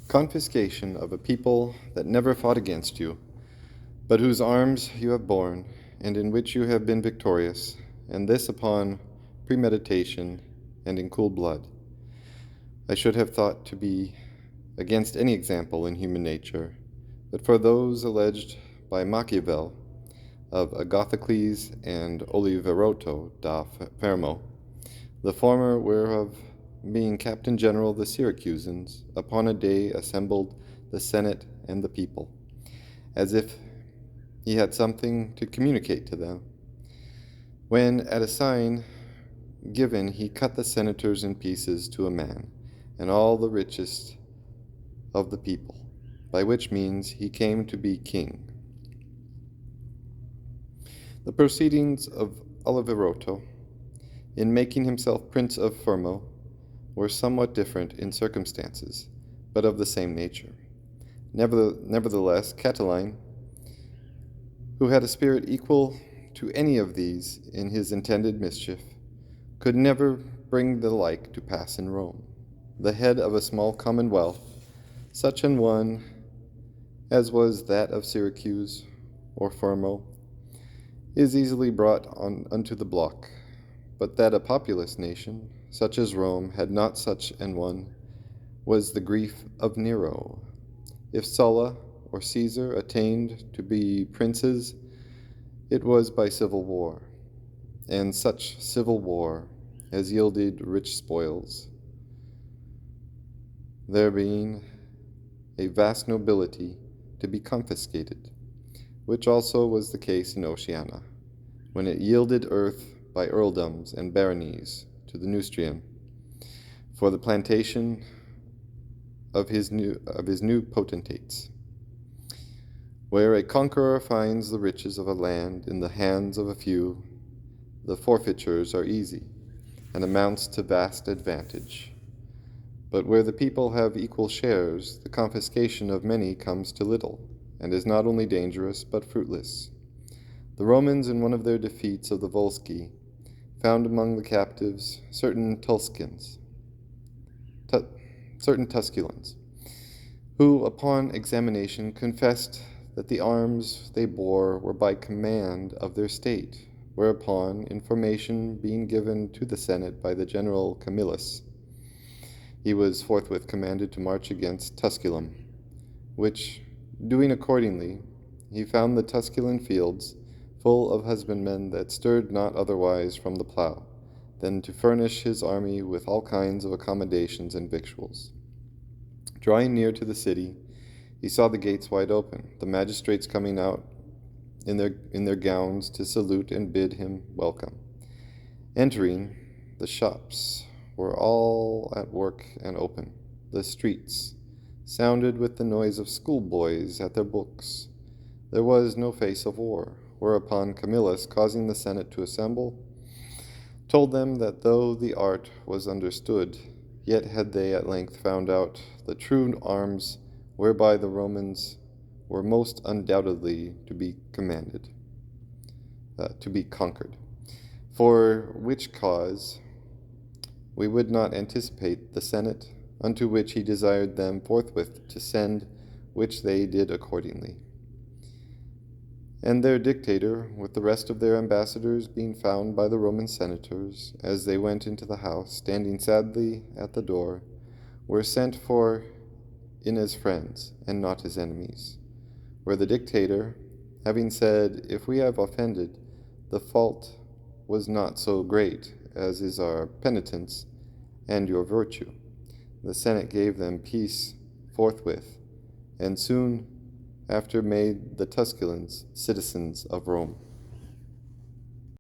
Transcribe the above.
confiscation of a people that never fought against you, but whose arms you have borne, and in which you have been victorious, and this upon premeditation and in cool blood. I should have thought to be against any example in human nature, but for those alleged by Machiavel of Agathocles and Oliverotto da Fermo, the former whereof, being captain general of the Syracusans, upon a day assembled the Senate and the people, as if he had something to communicate to them, when at a sign given he cut the senators in pieces to a man, and all the richest of the people, by which means he came to be king. The proceedings of Oliverotto, in making himself Prince of Fermo, were somewhat different in circumstances, but of the same nature. Nevertheless, Catiline, who had a spirit equal to any of these in his intended mischief, could never bring the like to pass in Rome. The head of a small commonwealth, such an one as was that of Syracuse or Fermo, is easily brought on unto the block, but that a populous nation, such as Rome, had not such an one, was the grief of Nero. If Sulla or Caesar attained to be princes, it was by civil war, and such civil war as yielded rich spoils, there being a vast nobility to be confiscated, which also was the case in Oceana, when it yielded earth by earldoms and baronies to the Neustrian, for the plantation of his new potentates. Where a conqueror finds the riches of a land in the hands of a few, the forfeitures are easy, and amounts to vast advantage. But where the people have equal shares, the confiscation of many comes to little, and is not only dangerous, but fruitless. The Romans, in one of their defeats of the Volsci, found among the captives certain Tusculans, who, upon examination, confessed that the arms they bore were by command of their state, whereupon, information being given to the Senate by the general Camillus, he was forthwith commanded to march against Tusculum, which, doing accordingly, he found the Tusculan fields full of husbandmen that stirred not otherwise from the plough, than to furnish his army with all kinds of accommodations and victuals. Drawing near to the city, he saw the gates wide open, the magistrates coming out in their gowns to salute and bid him welcome. Entering, the shops were all at work and open. The streets sounded with the noise of schoolboys at their books. There was no face of war, whereupon Camillus, causing the Senate to assemble, told them that though the art was understood, yet had they at length found out the true arms whereby the Romans were most undoubtedly to be conquered. For which cause we would not anticipate the Senate, unto which he desired them forthwith to send, which they did accordingly. And their dictator, with the rest of their ambassadors, being found by the Roman senators, as they went into the house, standing sadly at the door, were sent for in as friends, and not as enemies. Where the dictator, having said, if we have offended, the fault was not so great as is our penitence and your virtue, the Senate gave them peace forthwith, and soon after made the Tusculans citizens of Rome.